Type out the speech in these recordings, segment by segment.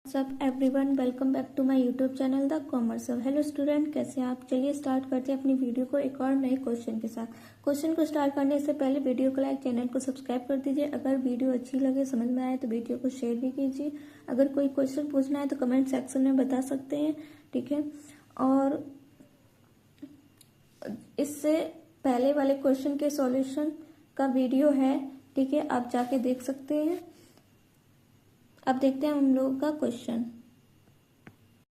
सब everyone, welcome back to my YouTube channel the commerce. Hello student, कैसे हैं आप? चलिए स्टार्ट करते हैं अपनी वीडियो को एक और नए क्वेश्चन के साथ। क्वेश्चन को स्टार्ट करने से पहले वीडियो को लाइक, चैनल को सब्सक्राइब कर दीजिए। अगर वीडियो अच्छी लगे, समझ में आए तो वीडियो को शेयर भी कीजिए। अगर कोई क्वेश्चन पूछना है तो कमेंट सेक्शन में बता सकते हैं, ठीक है। और इससे पहले वाले क्वेश्चन के सॉल्यूशन का वीडियो है, ठीक है, आप जाके देख सकते हैं। अब देखते हैं हम लोगों का क्वेश्चन।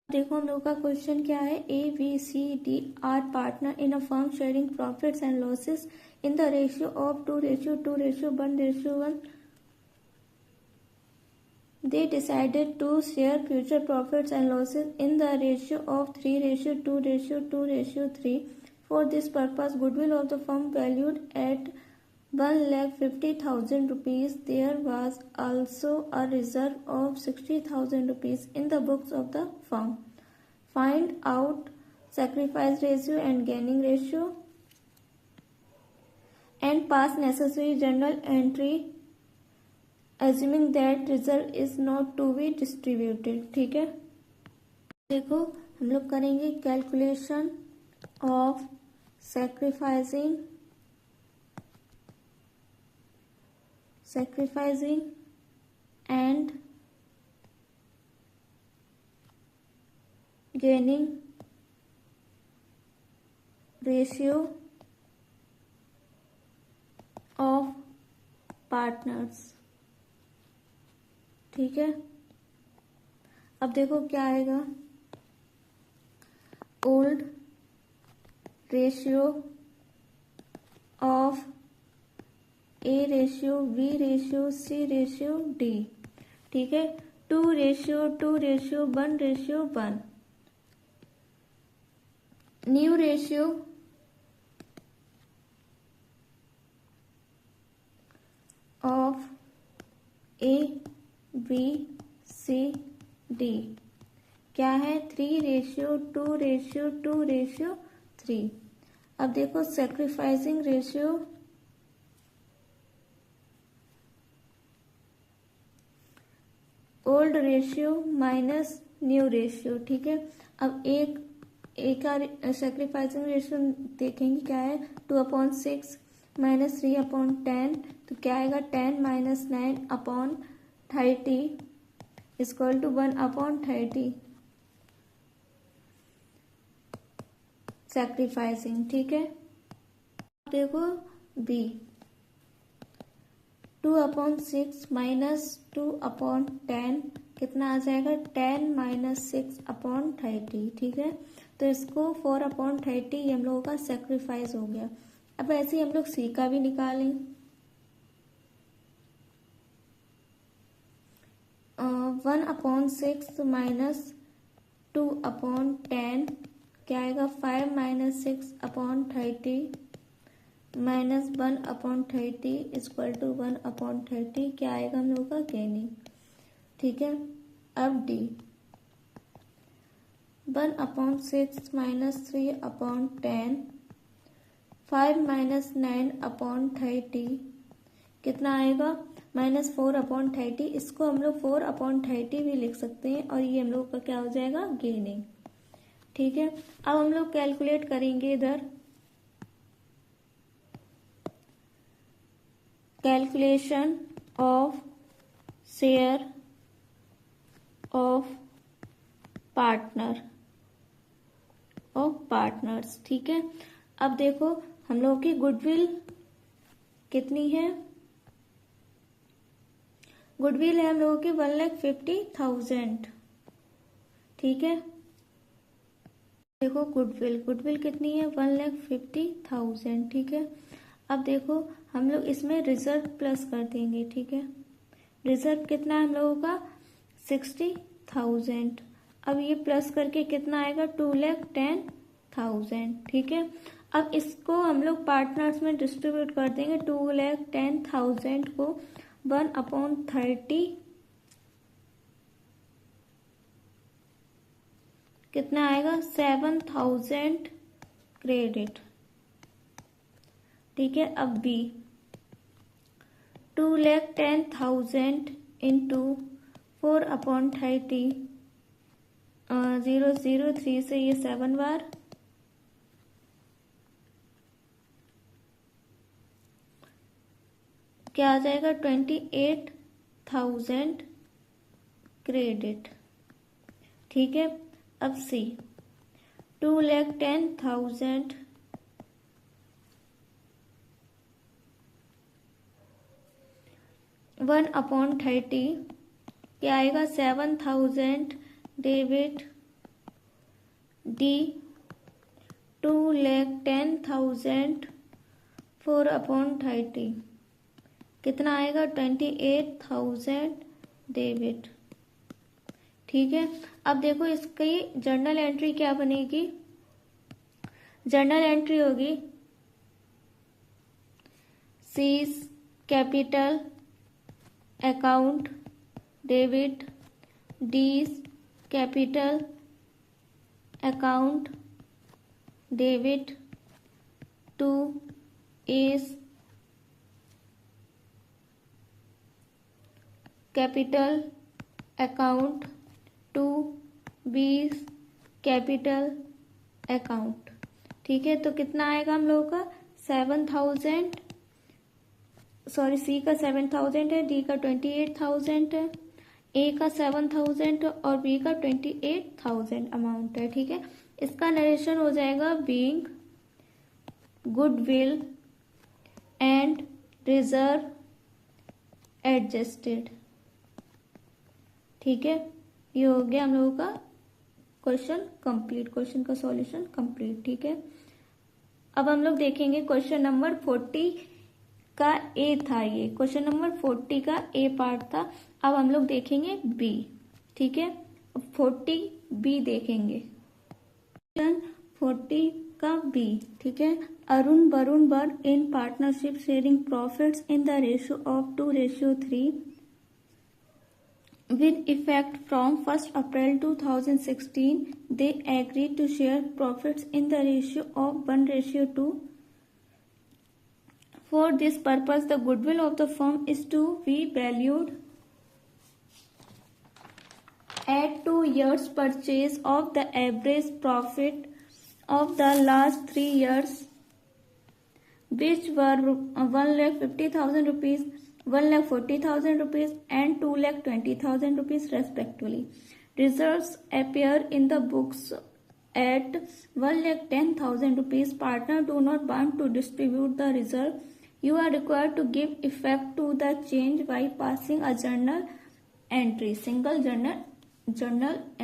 देखो हम लोगों का क्वेश्चन क्या है। ABCD are partner in a firm sharing profits and losses in the ratio of 2:2:1:1। They decided to share future profits and losses in the ratio of 3:2:2:3. For this purpose, goodwill of the firm valued at 1,50,000 rupees. There was also a reserve of 60,000 rupees in the books of the firm. Find out sacrifice ratio and gaining ratio and pass necessary journal entry assuming that result is not to be distributed। ठीक है, देखो हम लोग करेंगे calculation of sacrificing and gaining ratio of partners. ठीक है, अब देखो क्या आएगा। Old ratio of A ratio, B ratio, C ratio, D। ठीक है, 2:2:1:1। New ratio of A B C D क्या है? 3:2:2:3। अब देखो sacrificing ratio old ratio minus new ratio. ठीक है, अब एक का सैक्रिफाइसिंग रेशियो देखेंगे क्या है। 2/6 माइनस 3/10, तो क्या आएगा? 10 माइनस 9/30 इक्वल टू 1/30 सैक्रिफाइसिंग। ठीक है, देखो बी 2/6 माइनस 2/10 कितना आ जाएगा? 10 माइनस 6/30। ठीक है, तो इसको 4/30 ये हम लोगों का सैक्रिफाइस हो गया। अब ऐसे ही हम लोग सी का भी निकालें। 1/6 माइनस 2/10 क्या आएगा? 5 माइनस 6/30 माइनस 1/30 इक्वल टू 1/30 क्या आएगा हम लोग का? गेनिंग। ठीक है, अब डी 1/6 माइनस 3/10 5 माइनस 9/30 कितना आएगा? माइनस 4/30। इसको हम लोग 4/30 भी लिख सकते हैं और ये हम लोग का क्या हो जाएगा? गेनिंग। ठीक है, अब हम लोग कैलकुलेट करेंगे इधर calculation of share of partners. ठीक है, अब देखो हम लोगों की गुडविल कितनी है। गुडविल है हम लोगों की 1,50,000। ठीक है, देखो गुडविल कितनी है? 1,50,000। ठीक है, अब देखो हम लोग इसमें रिजर्व प्लस कर देंगे। ठीक है, रिजर्व कितना है हम लोगों का? 60,000। अब ये प्लस करके कितना आएगा? 2,10,000। ठीक है, अब इसको हम लोग पार्टनर्स में डिस्ट्रीब्यूट कर देंगे। 2,10,000 को 1/30 कितना आएगा? 7,000 क्रेडिट। ठीक है, अब बी 2,10,000 इंटू 4/30, 003 से ये 7 बार, क्या आ जाएगा 28,000 क्रेडिट। ठीक है, अब सी 2,10,000 1/30 क्या आएगा 7,000 डेबिट। डी 2,10,000 4/30 कितना आएगा 28,000 डेबिट। ठीक है, अब देखो इसकी जर्नल एंट्री क्या बनेगी। जर्नल एंट्री होगी C's capital account debit, D's capital account debit to A's capital account to B capital account. ठीक है, तो कितना आएगा हम लोगों का 7,000, सॉरी सी का 7,000 है, डी का 28,000 है, ए का 7,000 और बी का 28,000 अमाउंट है। ठीक है, इसका नरेशन हो जाएगा being goodwill and reserve adjusted. ठीक है, ये हो गया हम लोगों का क्वेश्चन कंप्लीट, क्वेश्चन का सॉल्यूशन कंप्लीट। ठीक है, अब हम लोग देखेंगे क्वेश्चन नंबर 40 का ए था, ये क्वेश्चन नंबर 40 का ए पार्ट था। अब हम लोग देखेंगे बी। ठीक है, अब 40 बी देखेंगे, क्वेश्चन 40 का बी। ठीक है, Arun Varun were in partnership sharing profits in the ratio of 2:3 with effect from 1st April 2016. They agreed to share profits in the ratio of 1:2. For this purpose, the goodwill of the firm is to be valued at 2 years' purchase of the average profit of the last 3 years, which were 1,50,000 rupees, 1,40,000 rupees and 2,20,000 rupees respectively. Reserves appear in the books at 1,10,000 rupees. Partner do not want to distribute the reserve. You are required to give effect to the change by passing a journal entry, single journal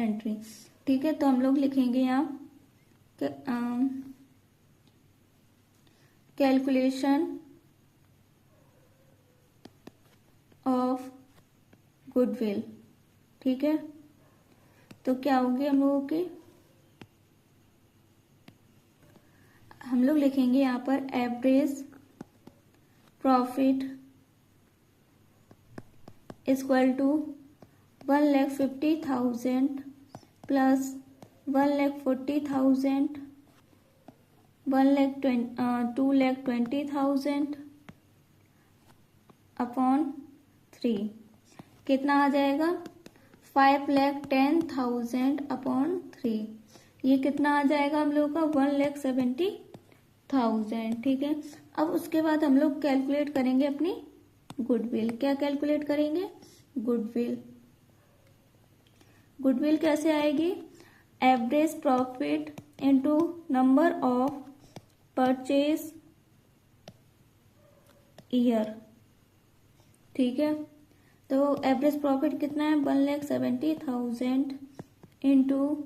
entry. ठीक है, तो हम लोग लिखेंगे यहाँ calculation of goodwill. ठीक है, तो क्या होगी हम लोगों की, हम लोग लिखेंगे यहाँ पर average profit equal to 1,50,000 plus 1,40,000 2,20,000 upon 3 कितना आ जाएगा 5,10,000 अपॉन 3, ये कितना आ जाएगा हम लोग का 1,70,000। ठीक है, अब उसके बाद हम लोग कैलकुलेट करेंगे अपनी गुडविल। क्या कैलकुलेट करेंगे, गुडविल। गुडविल कैसे आएगी, average profit into number of purchase year. ठीक है, तो एवरेज प्रॉफिट कितना है 1,70,000 इंटू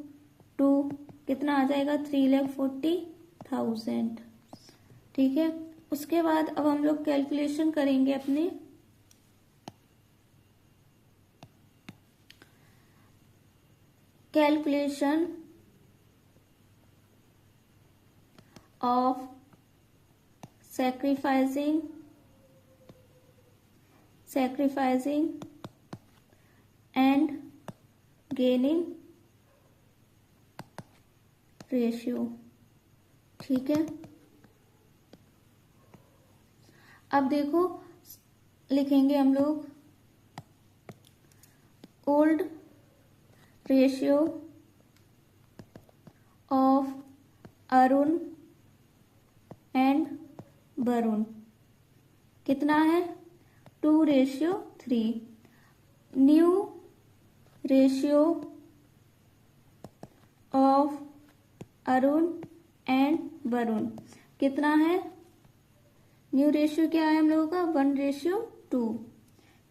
2 कितना आ जाएगा 3,40,000। ठीक है, उसके बाद अब हम लोग कैलकुलेशन करेंगे अपने calculation of sacrificing and gaining ratio. ठीक है, अब देखो लिखेंगे हम लोग old ratio of Arun and Varun कितना है? 2:3। New ratio of Arun and Varun कितना है? न्यू रेशियो क्या है हम लोगों का? 1:2।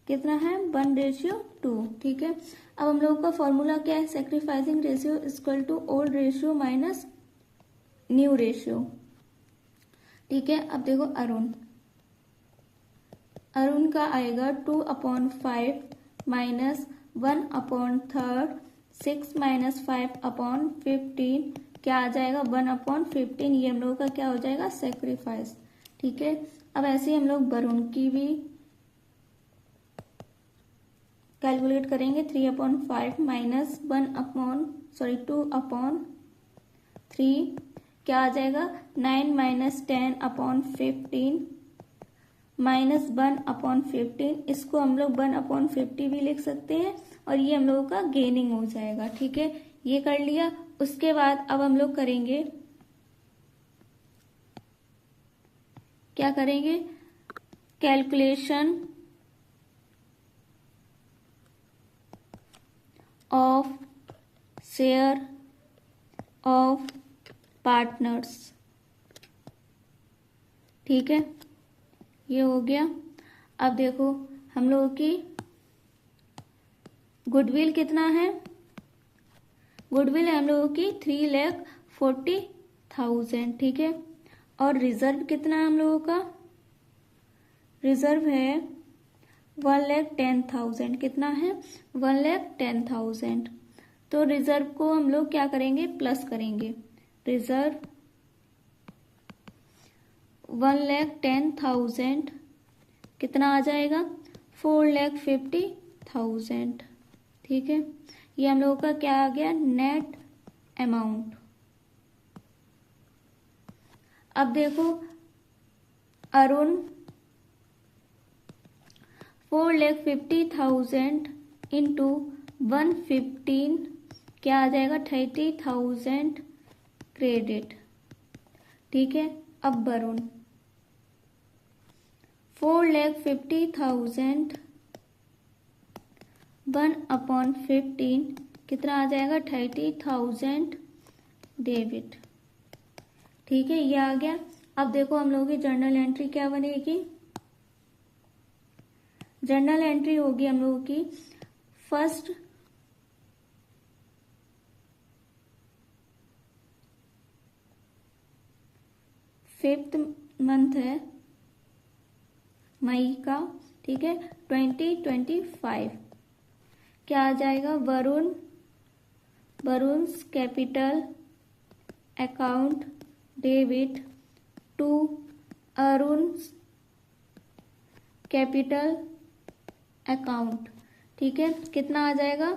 कितना है? 1:2। ठीक है। अब हम लोगों का फॉर्मूला क्या है? Sacrificing ratio equal to old ratio minus new ratio. ठीक है। अब देखो अरुण का आएगा 2/5 माइनस 1/3 6 माइनस 5/15 क्या आ जाएगा? 1/15। ये हम लोगों का क्या हो जाएगा? सेक्रीफाइस। ठीक है। अब ऐसे ही हम लोग वरुण की भी कैलकुलेट करेंगे। 3/5 माइनस 2/3 क्या आ जाएगा? 9 माइनस 10/15 माइनस 1/15। इसको हम लोग 1/50 भी लिख सकते हैं और ये हम लोगों का गेनिंग हो जाएगा। ठीक है। ये कर लिया। उसके बाद अब हम लोग करेंगे, क्या करेंगे? Calculation of share of partners. ठीक है। ये हो गया। अब देखो हम लोगों की गुडविल कितना है? गुडविल है हम लोगों की 3,40,000। ठीक है। और रिजर्व कितना है हम लोगों का? रिजर्व है 1,10,000। कितना है? 1,10,000। तो रिजर्व को हम लोग क्या करेंगे? प्लस करेंगे। रिजर्व 1,10,000 कितना आ जाएगा? 4,50,000। ठीक है। ये हम लोगों का क्या आ गया? Net amount. अब देखो अरुण 4,50,000 इंटू 115 क्या आ जाएगा? 30,000 क्रेडिट। ठीक है। अब वरुण 4,50,000 1/15 कितना आ जाएगा? 30,000 डेबिट। ठीक है। ये आ गया। अब देखो हम लोगों की जर्नल एंट्री क्या बनेगी? जर्नल एंट्री होगी हम लोगों की फर्स्ट फिफ्थ मंथ है मई का। ठीक है। 2025 क्या आ जाएगा? Varun's capital account debit to Arun's capital account. ठीक है। कितना आ जाएगा?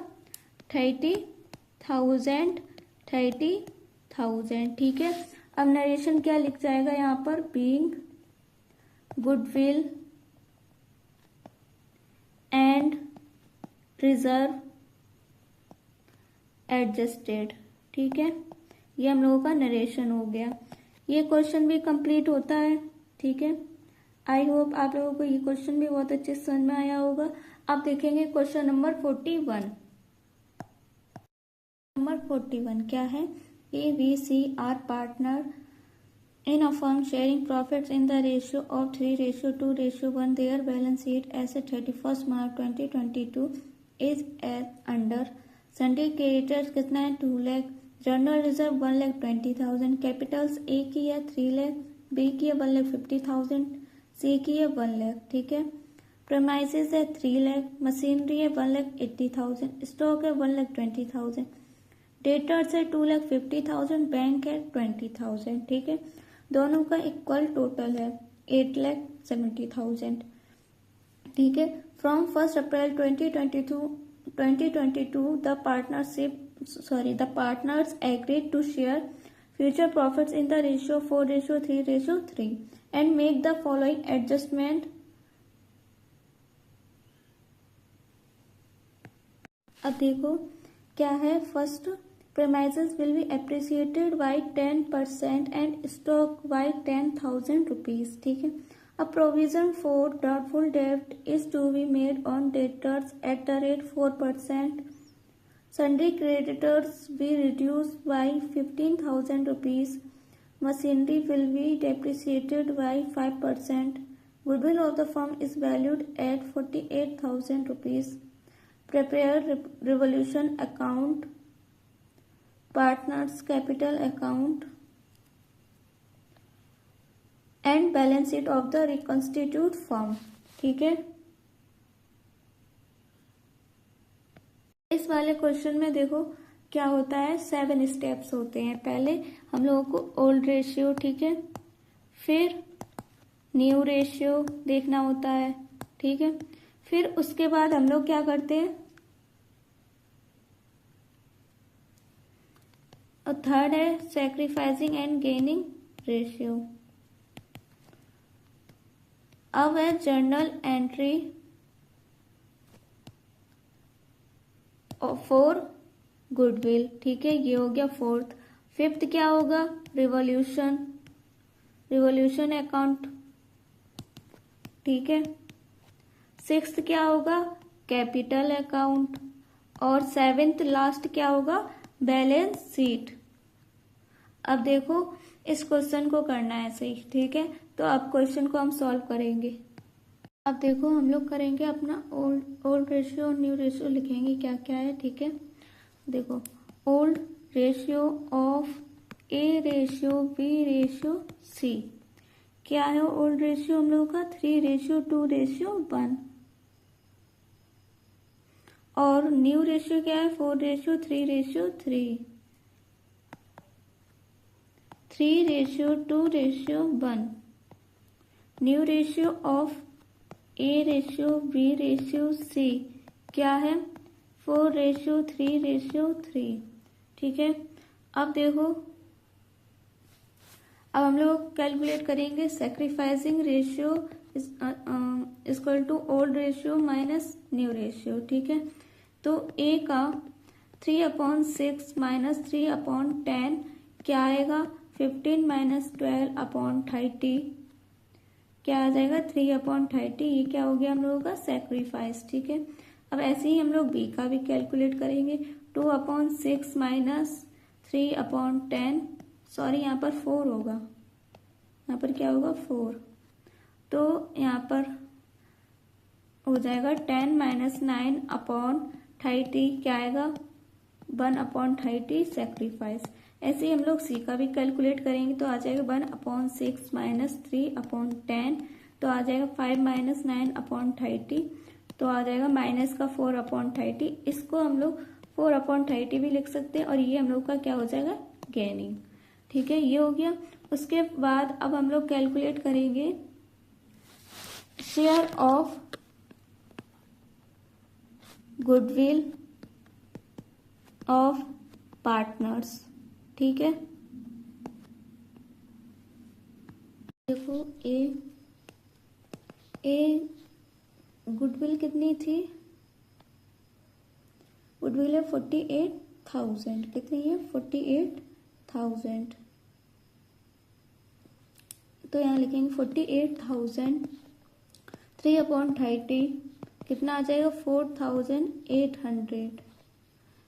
30,000 30,000। ठीक है। अब नरेशन क्या लिख जाएगा यहाँ पर? Being goodwill and reserve adjusted. ठीक है। ये हम लोगों का नरेशन हो गया। ये क्वेश्चन भी कंप्लीट होता है। ठीक है। आई होप आप लोगों को ये क्वेश्चन भी बहुत अच्छे से समझ में आया होगा। अब देखेंगे क्वेश्चन नंबर 41। नंबर 41 क्या है? A B C are partner in a firm sharing profits in the ratio of 3:2:1. Their balance sheet as at 31st March 2022 is as under. Sundry creditors कितना है? 2 lakh. General reserve 1,20,000। Capitals A की है 3 lakh, B की है 1,50,000, सी की है 1 लाख। ठीक है। प्रेमाइसेस है 3 लाख, मशीनरी है 1,80,000, स्टॉक है 1,20,000, डेटर्स है 2,50,000, बैंक है 20,000। ठीक है। दोनों का इक्वल टोटल है 8,70,000। ठीक है। From 1 April 2022 the partners agreed to share future profits in the ratio 4:3:3 and make the following adjustment अब देखो क्या है। First, premises will be appreciated by 10% and stock by 10,000 rupees। ठीक है। A provision for doubtful debt is to be made on debtors at the rate 4%. Sundry creditors be reduced by 15,000 rupees. Machinery will be depreciated by 5%. Goodwill of the firm is valued at 48,000 rupees. Prepare revolution account, partners capital account and balance sheet of the reconstituted firm। ठीक है। इस वाले question में देखो क्या होता है, 7 steps होते हैं। पहले हम लोगों को ओल्ड रेशियो, ठीक है, फिर न्यू रेशियो देखना होता है, ठीक है, फिर उसके बाद हम लोग क्या करते हैं, और थर्ड है सैक्रिफाइसिंग एंड गेनिंग रेशियो। अब है जर्नल एंट्री फॉर गुडविल। ठीक है, ये हो गया फोर्थ। फिफ्थ क्या होगा, रिवॉल्यूशन अकाउंट। ठीक है। सिक्स्थ क्या होगा, कैपिटल अकाउंट। और सेवेंथ लास्ट क्या होगा, बैलेंस शीट। अब देखो इस क्वेश्चन को करना है सही, ठीक है, तो अब क्वेश्चन को हम सॉल्व करेंगे। अब देखो हम लोग करेंगे अपना ओल्ड रेशियो और न्यू रेशियो लिखेंगे क्या क्या है। ठीक है, देखो old ratio of A ratio B ratio C. क्या है ओल्ड रेशियो हम लोगों का, 3:2:1। और न्यू रेशियो क्या है, 4:3:3। 3:2:1। New ratio of A ratio B ratio C क्या है, 4:3:3। ठीक है। अब देखो अब हम लोग कैलकुलेट करेंगे sacrificing ratio equal to old ratio minus new ratio. ठीक है, तो ए का 3/6 माइनस 3/10 क्या आएगा, 15 माइनस 12/30 क्या आ जाएगा, 3/30। ये क्या हो गया हम लोगों का सैक्रिफाइस। ठीक है। अब ऐसे ही हम लोग बी का भी कैलकुलेट करेंगे, 2/6 माइनस 3/10, सॉरी यहाँ पर 4 होगा, यहाँ पर क्या होगा 4, तो यहाँ पर हो जाएगा 10 माइनस 9/30 क्या आएगा, 1/30 सैक्रिफाइस। ऐसे ही हम लोग सी का भी कैलकुलेट करेंगे, तो आ जाएगा 1/6 माइनस 3/10, तो आ जाएगा 5 माइनस 9/30, तो आ जाएगा माइनस का 4/30। इसको हम लोग 4/30 भी लिख सकते हैं, और ये हम लोग का क्या हो जाएगा, गेनिंग। ठीक है, ये हो गया। उसके बाद अब हम लोग कैलकुलेट करेंगे share of goodwill of partners. ठीक है, देखो ए गुडविल कितनी थी, गुडविल है 48,000। कितनी है, 48,000। तो यहाँ लिखेंगे 48,000, 3/30 कितना आ जाएगा, 4,800।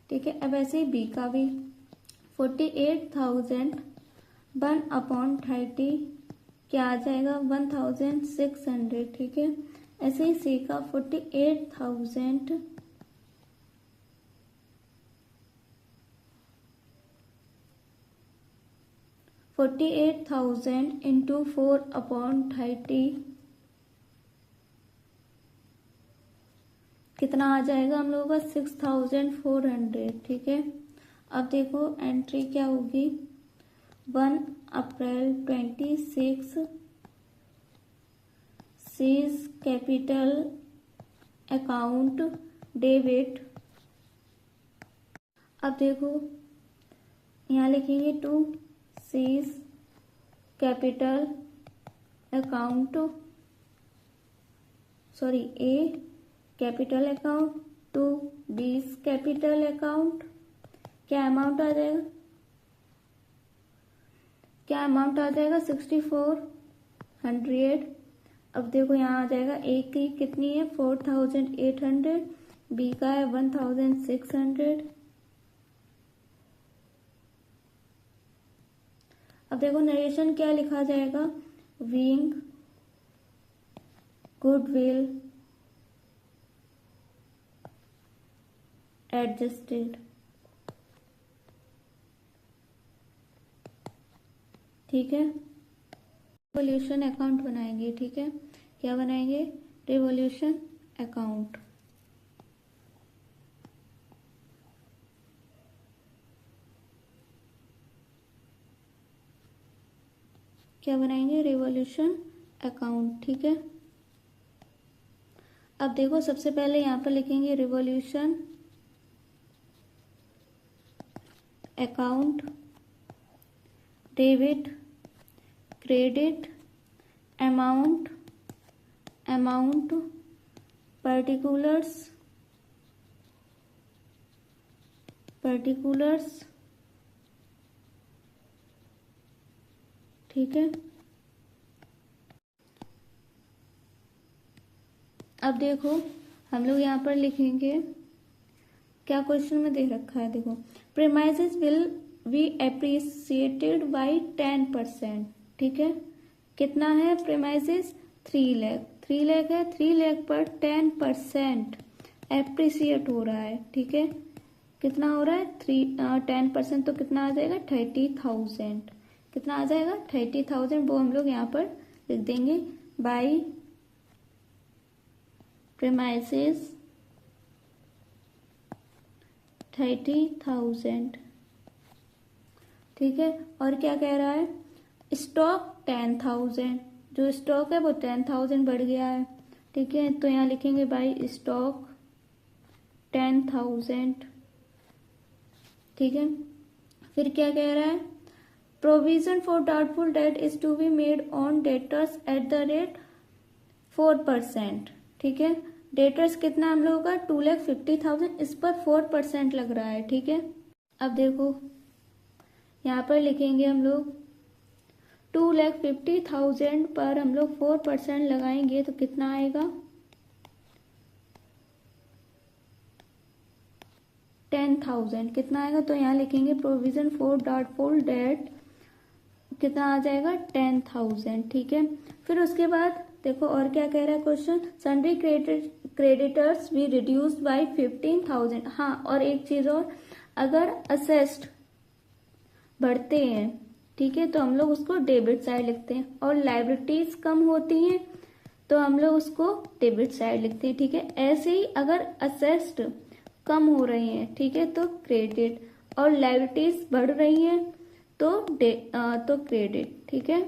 ठीक है। अब ऐसे ही बी का भी 48,000 1/30 क्या आ जाएगा, 1,600। ठीक है। ऐसे ही सी का 48,000 into 4/30 कितना आ जाएगा हम लोगों का, 6,400। ठीक है। अब देखो एंट्री क्या होगी, 1 April 26 C's capital account debit. अब देखो यहाँ लिखेंगे 2 C's capital account, sorry A capital account to B's capital account. क्या अमाउंट आ जाएगा? क्या अमाउंट आ जाएगा? 6400। अब देखो यहाँ आ जाएगा, ए की कितनी है? 4800, बी का है 1600। अब देखो नरेशन क्या लिखा जाएगा? Wing goodwill adjusted. ठीक है, रिवॉल्यूशन अकाउंट बनाएंगे। ठीक है, क्या बनाएंगे? Revolution account. क्या बनाएंगे? Revolution account. ठीक है, अब देखो सबसे पहले यहां पर लिखेंगे revaluation account, debit, credit, amount, amount, particulars, particulars. ठीक है, अब देखो हम लोग यहाँ पर लिखेंगे, क्या क्वेश्चन में दे रखा है? देखो, premises will be appreciated by 10%। ठीक है, कितना है प्रीमाइसेस? 3 लाख। 3 लाख है, 3 लाख पर 10% एप्रिसिएट हो रहा है। ठीक है, कितना हो रहा है? 10% तो कितना आ जाएगा? 30,000। कितना आ जाएगा? 30,000। वो हम लोग यहाँ पर लिख देंगे बाई premises 30,000। ठीक है, और क्या कह रहा है? स्टॉक 10,000। जो स्टॉक है वो 10,000 बढ़ गया है। ठीक है, तो यहाँ लिखेंगे बाई स्टॉक 10,000। ठीक है, फिर क्या कह रहा है? Provision for doubtful debt is to be made on debtors at the rate 4%। ठीक है, डेटर्स कितना हम लोगों का? 2,50,000, इस पर 4% लग रहा है। ठीक है, अब देखो यहाँ पर लिखेंगे हम लोग 2,50,000 पर हम लोग 4% लगाएंगे तो कितना आएगा? 10,000। कितना आएगा? तो यहाँ लिखेंगे प्रोविजन फॉर डाउटफुल डेट, कितना आ जाएगा? 10,000। ठीक है, फिर उसके बाद देखो और क्या कह रहा है क्वेश्चन? सन्ड्री क्रेडिटर्स भी रिड्यूस्ड बाय 15,000। हाँ, और एक चीज और, अगर असेस्ड बढ़ते हैं, ठीक है, तो हम लोग उसको डेबिट साइड लिखते हैं, और लायबिलिटीज कम होती हैं तो हम लोग उसको डेबिट साइड लिखते हैं। ठीक है, ऐसे ही अगर असेस्ड कम हो रही हैं, ठीक है, तो क्रेडिट, और लायबिलिटीज बढ़ रही हैं तो क्रेडिट। ठीक है,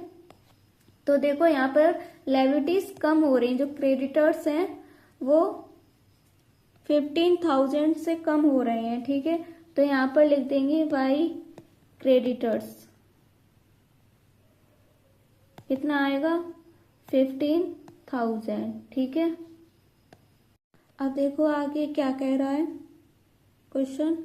तो देखो यहाँ पर लायबिलिटीज कम हो रही हैं, जो क्रेडिटर्स हैं वो 15,000 से कम हो रहे हैं। ठीक है, तो यहाँ पर लिख देंगे बाई क्रेडिटर्स। कितना आएगा? 15,000। ठीक है, अब देखो आगे क्या कह रहा है question?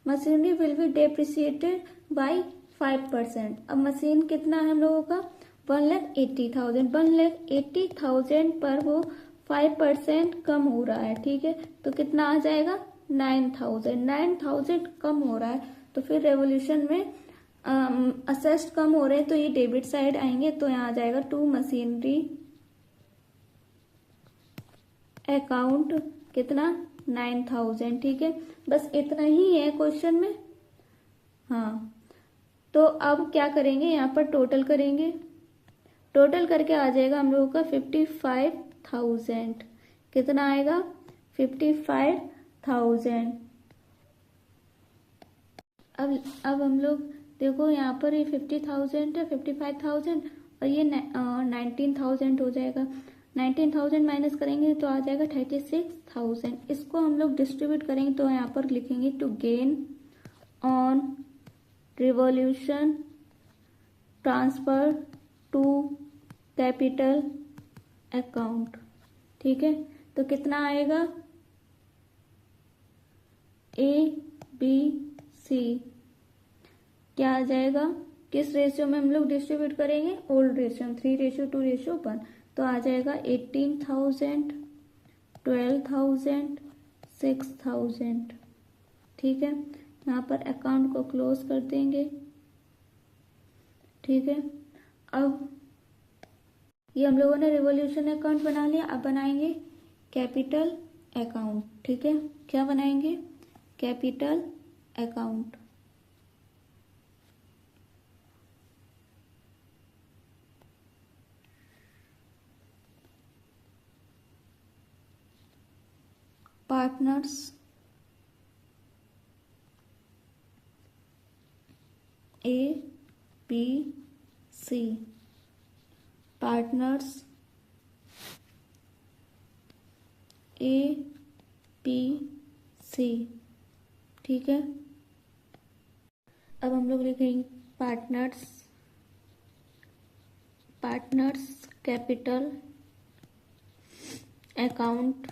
Machinery will be depreciated by 5%। अब मशीन कितना है हम लोगों का? 1,80,000। 1,80,000 पर वो 5% कम हो रहा है। ठीक है, तो कितना आ जाएगा? 9,000। 9,000 कम हो रहा है, तो फिर रेवोल्यूशन में असेस्ट कम हो रहे हैं तो ये डेबिट साइड आएंगे, तो यहाँ आ जाएगा टू मशीनरी अकाउंट, कितना? 9,000। ठीक है, बस इतना ही है क्वेश्चन में। हाँ, तो अब क्या करेंगे? यहाँ पर टोटल करेंगे, टोटल करके आ जाएगा हम लोगों का 55,000। कितना आएगा? 55,000। अब हम लोग देखो यहाँ पर ये 50,000 है, 55,000, और ये 19,000 हो जाएगा। 19,000 माइनस करेंगे तो आ जाएगा 36,000। इसको हम लोग डिस्ट्रीब्यूट करेंगे तो यहाँ पर लिखेंगे to gain on revolution transfer to capital account. ठीक है, तो कितना आएगा? ABC क्या आ जाएगा, किस रेशियो में हम लोग डिस्ट्रीब्यूट करेंगे, ओल्ड रेशियो में, 3:2:1। तो आ जाएगा 18,000, 12,000, 6,000। ठीक है, यहाँ पर अकाउंट को क्लोज कर देंगे। ठीक है, अब ये हम लोगों ने रिवॉल्यूशन अकाउंट बना लिया। अब बनाएंगे कैपिटल अकाउंट। ठीक है, क्या बनाएंगे, capital account. Partners ABC, partners ABC। ठीक है, अब हम लोग लिखेंगे पार्टनर्स कैपिटल अकाउंट।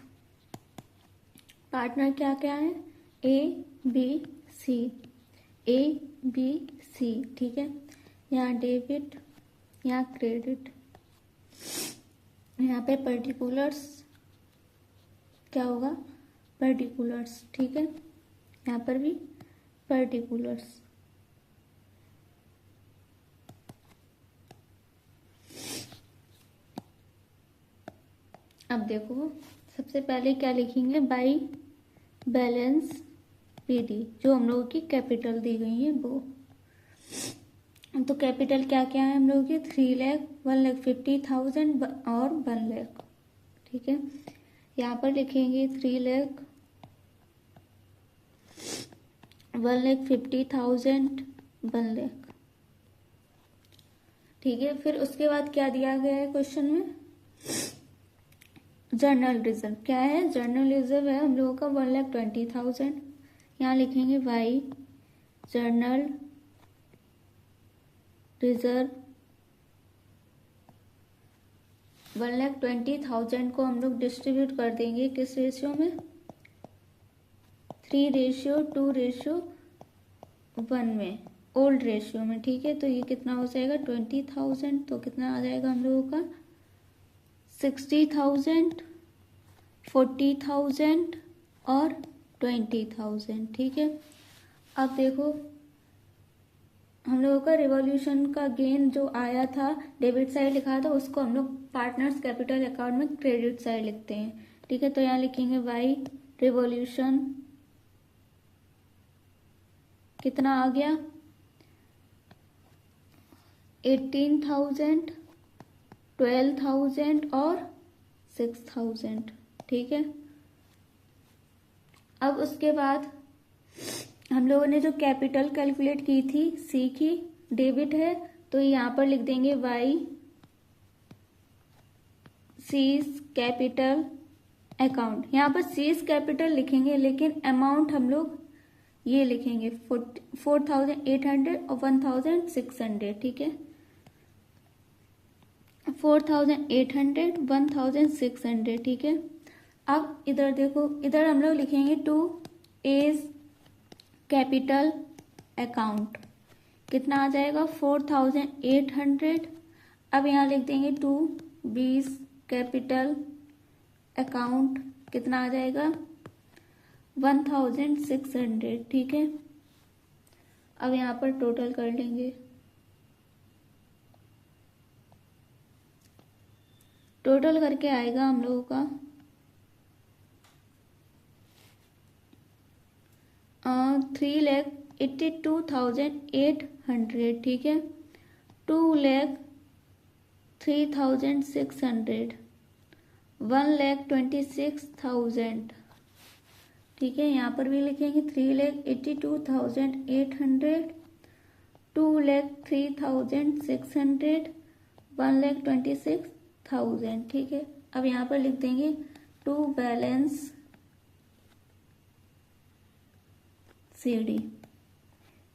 पार्टनर क्या क्या है, ABC, ABC। ठीक है, यहाँ डेबिट, यहाँ क्रेडिट, यहाँ पे पर्टिकुलर्स क्या होगा, पर्टिकुलर्स। ठीक है, यहाँ पर भी पर्टिकुलर्स। अब देखो, सबसे पहले क्या लिखेंगे, बाई बैलेंस PD, जो हम लोगों की कैपिटल दी गई है वो। तो कैपिटल क्या क्या है हम लोगों की, 3 लाख, 1,50,000 और 1 लाख। ठीक है, यहाँ पर लिखेंगे 3 लाख, 1,50,000, 1 लाख। ठीक है, फिर उसके बाद क्या दिया गया है क्वेश्चन में, जर्नल रिजर्व क्या है, जर्नल रिजर्व है हम लोगों का 1,20,000। यहाँ लिखेंगे वाई जर्नल रिजर्व 1,20,000 को हम लोग डिस्ट्रीब्यूट कर देंगे किस रेशियो में, 3:2:1 में, ओल्ड रेशियो में। ठीक है, तो ये कितना हो जाएगा, 20,000, तो कितना आ जाएगा हम लोगों का, 60,000, 40,000 और 20,000। ठीक है, अब देखो हम लोगों का रिवॉल्यूशन का गेन जो आया था, डेबिट साइड लिखा था, उसको हम लोग पार्टनर्स कैपिटल अकाउंट में क्रेडिट साइड लिखते हैं। ठीक है, तो यहाँ लिखेंगे वाई रिवॉल्यूशन कितना आ गया, 18,000, 12,000 और 6,000। ठीक है, अब उसके बाद हम लोगों ने जो कैपिटल कैलकुलेट की थी, सी की डेबिट है, तो यहाँ पर लिख देंगे वाई सीज कैपिटल अकाउंट। यहाँ पर सीज कैपिटल लिखेंगे, लेकिन अमाउंट हम लोग ये लिखेंगे 4,800 और 1,600। ठीक है, 4,800, 1,600। ठीक है, अब इधर देखो, इधर हम लोग लिखेंगे टू एज कैपिटल अकाउंट, कितना आ जाएगा, 4,800। अब यहाँ लिख देंगे टू बीस कैपिटल अकाउंट, कितना आ जाएगा, 1,600। ठीक है, अब यहाँ पर टोटल कर लेंगे, टोटल करके आएगा हम लोगों का 3,82,800। ठीक है, 2,03,600, 1,26,000। ठीक है, यहाँ पर भी लिखेंगे 3,82,800, 2,03,600, 1,26,000। ठीक है, अब यहाँ पर लिख देंगे टू बैलेंस CD,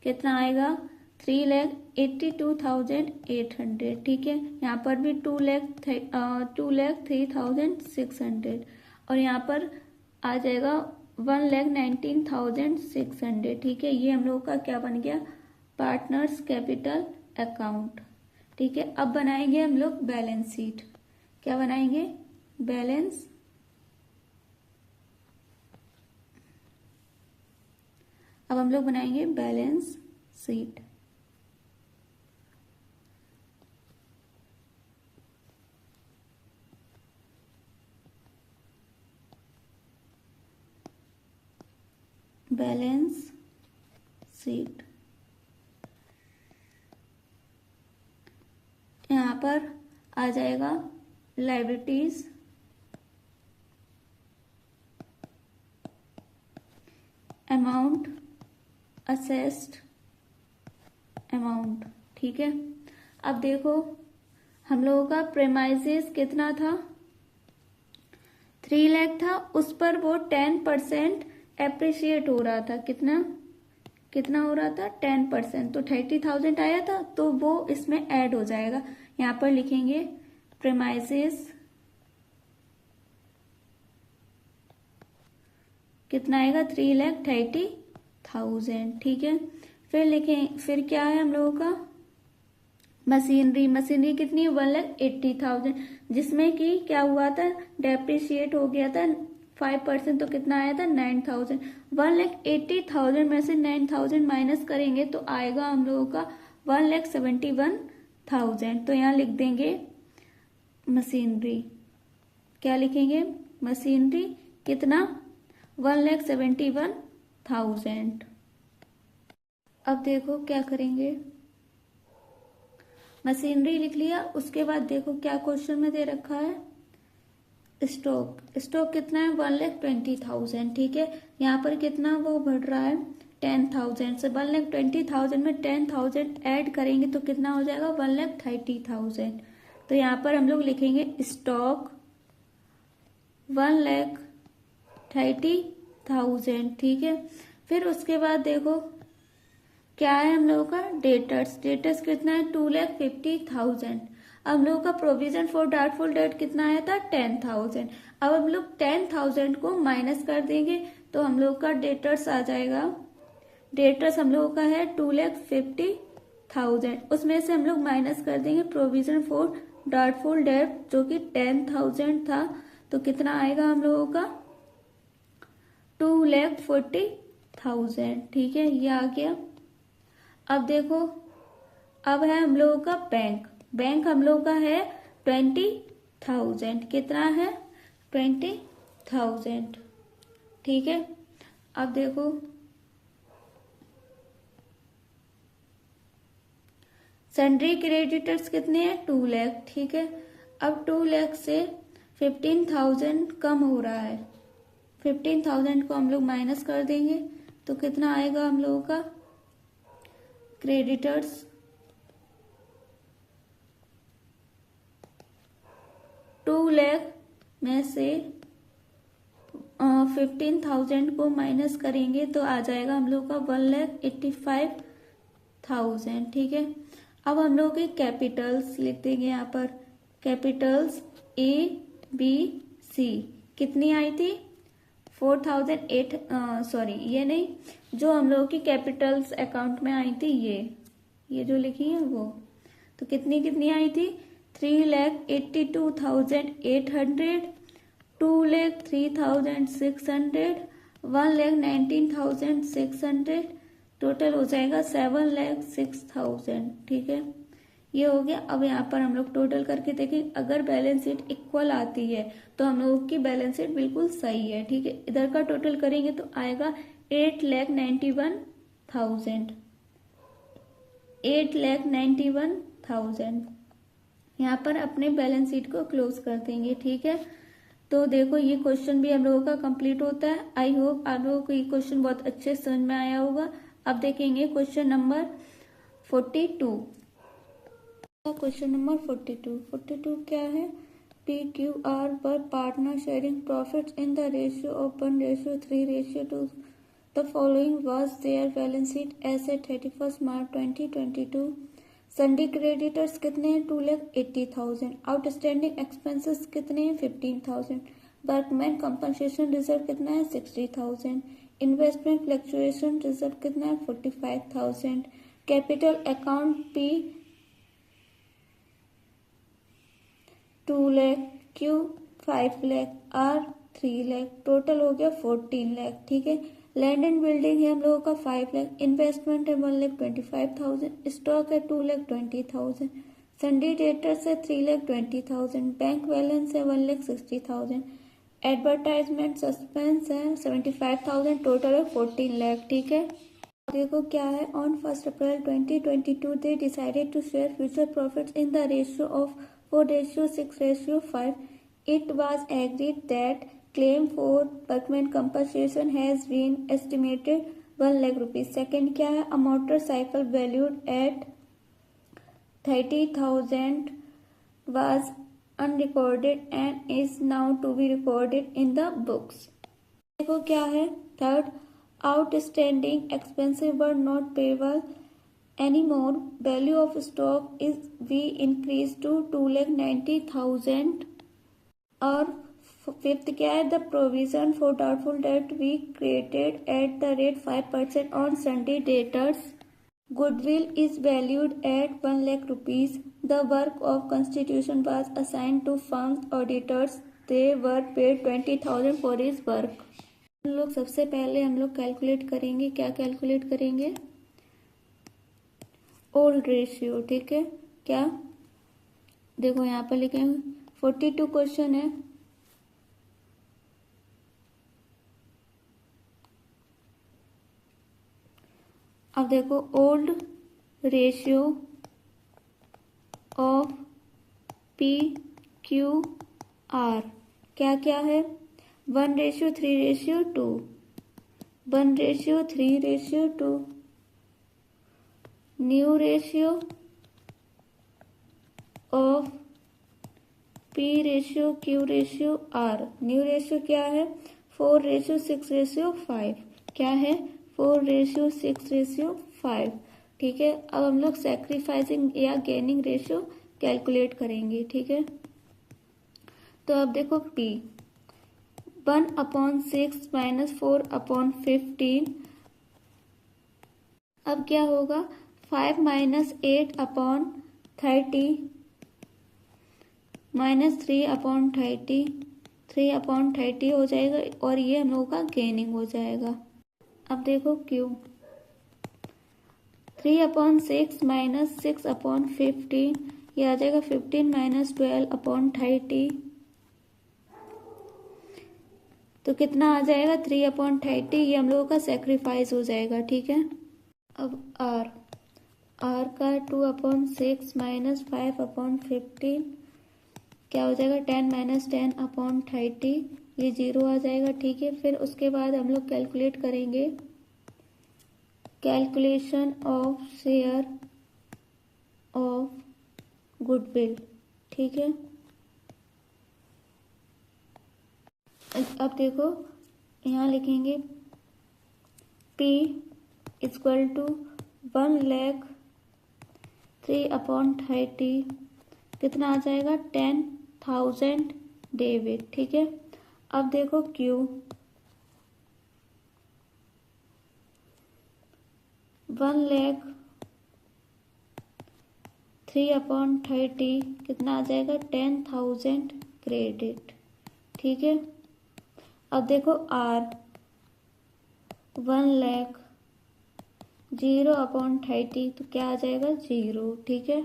कितना आएगा, 3,82,800। ठीक है, यहाँ पर भी 2,03,600 और यहाँ पर आ जाएगा 1,19,600, ठीक है। ये हम लोगों का क्या बन गया, पार्टनर्स कैपिटल अकाउंट, ठीक है। अब बनाएंगे हम लोग बैलेंस शीट। क्या बनाएंगे, बैलेंस, अब हम लोग बनाएंगे बैलेंस शीट। बैलेंस शीट, यहाँ पर आ जाएगा लायबिलिटीज, अमाउंट, असेस्ड अमाउंट, ठीक है। अब देखो हम लोगों का प्रेमाइसेस कितना था, 3 लाख था, उस पर वो 10% एप्रिशिएट हो रहा था। कितना हो रहा था, 10%, तो 30,000 आया था, तो वो इसमें ऐड हो जाएगा। यहाँ पर लिखेंगे प्रेमाइसेस कितना आएगा, 3,30,000, ठीक है। फिर लिखें, फिर क्या है हम लोगों का, मशीनरी कितनी है, 1,80,000, जिसमें कि क्या हुआ था, डेप्रिशिएट हो गया था 5%, तो कितना आया था, 9,000। 1,80,000 में से 9,000 माइनस करेंगे तो आएगा हम लोगों का 1,71,000। तो यहाँ लिख देंगे मशीनरी, क्या लिखेंगे, मशीनरी कितना, 1,71,000। अब देखो क्या करेंगे, मशीनरी लिख लिया, उसके बाद देखो क्या क्वेश्चन में दे रखा है, स्टॉक कितना है, 1,20,000, ठीक है। यहाँ पर कितना वो बढ़ रहा है, 10,000 से 1,20,000 में 10,000 ऐड करेंगे तो कितना हो जाएगा, 1,30,000। तो यहाँ पर हम लोग लिखेंगे स्टॉक 1,30,000, ठीक है। फिर उसके बाद देखो क्या है हम लोगों का, डेटर्स कितना है, 2,50,000। अब हम लोगों का प्रोविजन फॉर डाउटफुल डेट कितना आया था, 10,000। अब हम लोग 10,000 को माइनस कर देंगे तो हम लोग का डेटर्स आ जाएगा, डेटर्स हम लोगों का है 2,50,000, उसमें से हम लोग माइनस कर देंगे प्रोविजन फॉर डाउटफुल डेट जो कि 10,000 था, तो कितना आएगा हम लोगों का, 2,40,000, ठीक है। ये आ गया। अब देखो, अब है हम लोगों का बैंक हम लोगों का है 20,000, कितना है, 20,000, ठीक है। अब देखो सन्ड्री क्रेडिटर्स कितने हैं, 2 लाख, ठीक है। अब 2 लाख से 15,000 कम हो रहा है, 15,000 को हम लोग माइनस कर देंगे तो कितना आएगा हम लोगों का, क्रेडिटर्स 2 लाख में से 15,000 को माइनस करेंगे तो आ जाएगा हम लोग का 1,85,000, ठीक है। अब हम लोग के कैपिटल्स लिख देंगे यहाँ पर, कैपिटल्स ABC कितनी आई थी, 4,008, सॉरी ये नहीं, जो हम लोग की कैपिटल्स अकाउंट में आई थी ये जो लिखी है वो, तो कितनी आई थी, 3,82,800, 2,03,600, 1,19,600, टोटल हो जाएगा 7,06,000, ठीक है। ये हो गया। अब यहाँ पर हम लोग टोटल करके देखें, अगर बैलेंस शीट इक्वल आती है तो हम लोगों की बैलेंस शीट बिल्कुल सही है, ठीक है। इधर का टोटल करेंगे तो आएगा 8,91,000, 8,91,000। यहाँ पर अपने बैलेंस शीट को क्लोज कर देंगे, ठीक है। तो देखो ये क्वेश्चन भी हम लोगों का कंप्लीट होता है। आई होप आप लोगों को ये क्वेश्चन बहुत अच्छे समझ में आया होगा। अब देखेंगे क्वेश्चन नंबर 42। क्वेश्चन नंबर 42 क्या है, PQR पर partner sharing profits in the ratio of 1:3:2। The following was their balance sheet as at 31 March 2022। Sundry creditors कितने हैं, 2,80,000। आउटस्टैंडिंग एक्सपेंसेस कितने हैं, 15,000। वर्कमैन कंपनसेशन रिजर्व कितना है 60,000। इन्वेस्टमेंट फ्लक्चुएशन रिजर्व कितना है 45,000। Capital account P 2 lakh, Q 5 lakh, R 3 lakh, total हो गया 14 लाख। ठीक है। लैंड एंड बिल्डिंग है हम लोगों का 5 लाख, इन्वेस्टमेंट है 1,25,000, स्टॉक है 2,20,000, सन्डी डेटर्स है 3,20,000, बैंक बैलेंस है 1,60,000, एडवर्टाइजमेंट सस्पेंस है 75,000, टोटल है 14 लाख। ठीक है। देखो क्या है, on 1 April 2022 they decided to share future profits in the ratio of 4:6:5। It was agreed that claim for workman compensation has been estimated 1 lakh rupees। Second क्या है, a motorcycle valued at 30,000 was unrecorded and is now to be recorded in the books। देखो क्या है, third, outstanding expenses were not payable anymore, value of stock is we increased to 2,90,000। और fifth क्या है, the provision for doubtful debt we created at the rate 5% on sundry debtors. Goodwill is valued at 1 lakh rupees. The work of constitution was assigned to firms auditors, they were paid 20,000 for his work. हम लोग सबसे पहले हम लोग calculate करेंगे, क्या calculate करेंगे, old ratio. ठीक है। क्या, देखो यहाँ पर लिखेंगे 42 क्वेश्चन है। अब देखो, ओल्ड रेशियो ऑफ PQR क्या क्या है, 1:3:2, 1:3:2, new ratio of P/Q/R। New ratio क्या है 4:6:5, क्या है 4:6:5। ठीक है। अब हम लोग सैक्रिफाइसिंग या गेनिंग रेशियो कैलकुलेट करेंगे। ठीक है। तो अब देखो P 1/6 - 4/15। अब क्या होगा 5 - 8/30 -3/30, 3/30 हो जाएगा और ये हम लोगों का गेनिंग हो जाएगा। अब देखो Q 3/6 - 6/15, ये आ जाएगा 15 - 12/30, तो कितना आ जाएगा 3/30, ये हम लोगों का सेक्रीफाइस हो जाएगा। ठीक है। अब R का 2/6 - 5/15 क्या हो जाएगा 10 - 10/30, ये 0 आ जाएगा। ठीक है। फिर उसके बाद हम लोग कैलकुलेट करेंगे calculation of share of goodwill. ठीक है। अब देखो यहाँ लिखेंगे P = 1 लाख 3/30, कितना आ जाएगा 10,000 डेबिट। ठीक है। अब देखो Q 1 लाख 3/30, कितना आ जाएगा 10,000 क्रेडिट। ठीक है। अब देखो R 1 लाख 0/30, तो क्या आ जाएगा 0। ठीक है।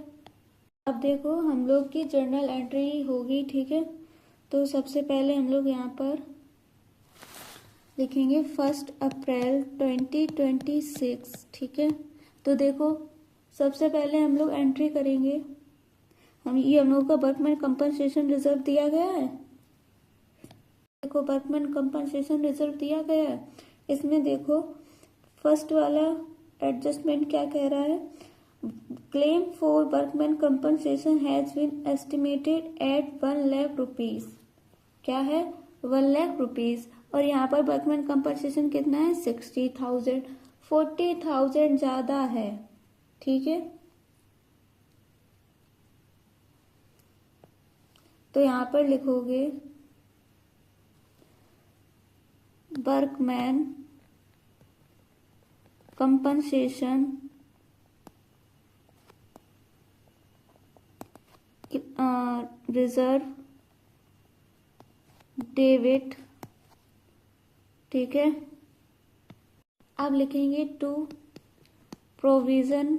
अब देखो हम लोग की जर्नल एंट्री होगी। ठीक है। तो सबसे पहले हम लोग यहाँ पर लिखेंगे 1 अप्रैल 2026। ठीक है। तो देखो सबसे पहले हम लोग एंट्री करेंगे, हम लोगों का वर्कमैन कंपनसेशन रिजर्व दिया गया है। देखो वर्कमैन कंपनसेशन रिजर्व दिया गया है, इसमें देखो फर्स्ट वाला एडजस्टमेंट क्या कह रहा है, claim for workman compensation has been estimated at 1 lakh rupees, क्या है 1 लाख रुपीज। और यहाँ पर वर्कमैन कंपनसेशन कितना है 60,000, 40,000 ज्यादा है। ठीक है। तो यहाँ पर लिखोगे वर्कमैन कंपनसेशन रिजर्व डेबिट, ठीक है। अब लिखेंगे to provision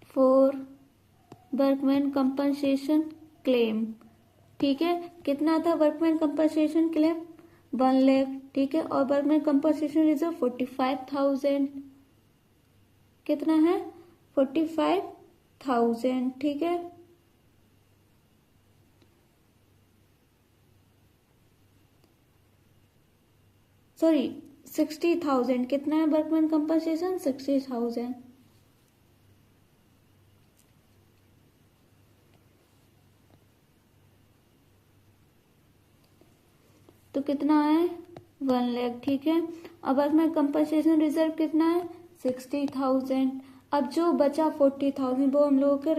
for workman compensation claim, ठीक है। कितना था वर्कमैन कंपनसेशन क्लेम? 1 लाख, ठीक है। और वर्कमैन कंपनसेशन रिजर्व 45,000, कितना है? 45,000, ठीक है। सॉरी 60,000, कितना है वर्कमैन कंपनसेशन? 60,000। तो कितना है? 1 लाख, ठीक है। अब वर्कमैन कंपनसेशन रिजर्व कितना है? 60,000। अब जो बचा 40,000 वो हम लोगों के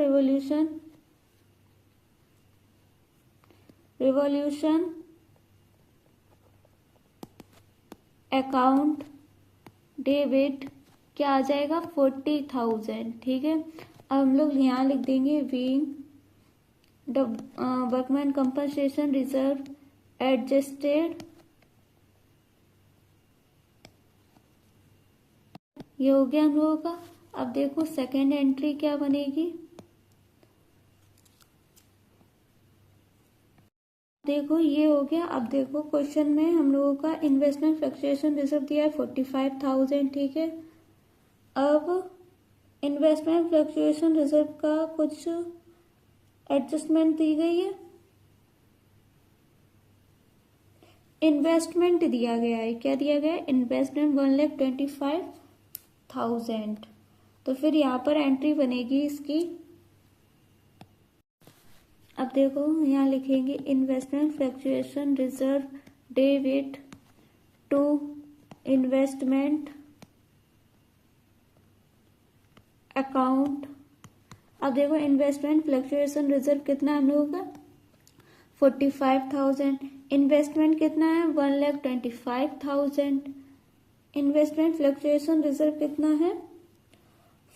रिवॉल्यूशन अकाउंट डेबिट क्या आ जाएगा? 40,000, ठीक है। अब हम लोग यहाँ लिख देंगे being workman compensation reserve adjusted, ये हो गया हम लोगों का। अब देखो सेकेंड एंट्री क्या बनेगी। देखो ये हो गया। अब देखो क्वेश्चन में हम लोगों का इन्वेस्टमेंट फ्लक्चुएशन रिजर्व दिया है 45,000, ठीक है। अब इन्वेस्टमेंट फ्लक्चुएशन रिजर्व का कुछ एडजस्टमेंट दी गई है, इन्वेस्टमेंट दिया गया है। क्या दिया गया है? इन्वेस्टमेंट 1,25,000। तो फिर यहाँ पर एंट्री बनेगी इसकी। अब देखो यहाँ लिखेंगे investment fluctuation reserve debit to investment account. अब देखो इन्वेस्टमेंट फ्लक्चुएशन रिजर्व कितना है हम लोगों का? 45,000। इन्वेस्टमेंट कितना है? 1,25,000। इन्वेस्टमेंट फ्लक्चुएशन रिजर्व कितना है?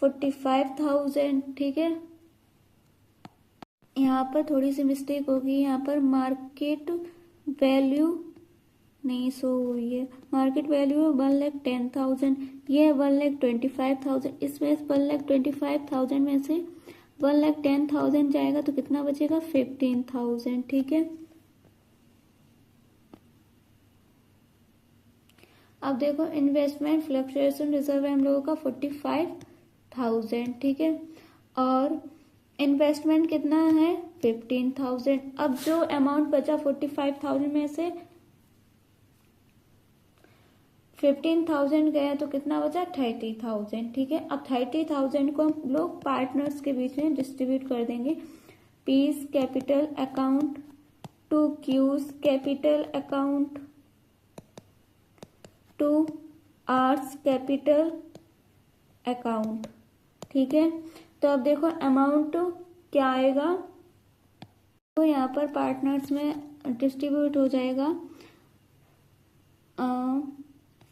45,000, ठीक है। यहाँ पर थोड़ी सी मिस्टेक होगी, यहाँ पर मार्केट वैल्यू नहीं शो हुई है। मार्केट वैल्यू है 1,10,000, ये है 1,25,000। इसमें 1,25,000 में से 1,10,000 जाएगा तो कितना बचेगा? 15,000, ठीक है। अब देखो इन्वेस्टमेंट फ्लक्चुएशन रिजर्व है हम लोगों का 45,000, ठीक है। और इन्वेस्टमेंट कितना है? 15,000। अब जो अमाउंट बचा 45,000 में से 15,000 गया तो कितना बचा? 30,000, ठीक है। अब 30,000 को हम लोग पार्टनर्स के बीच में डिस्ट्रीब्यूट कर देंगे। P's capital account to Q's capital account to R's capital account, ठीक है। तो अब देखो अमाउंट क्या आएगा, तो यहाँ पर पार्टनर्स में डिस्ट्रीब्यूट हो जाएगा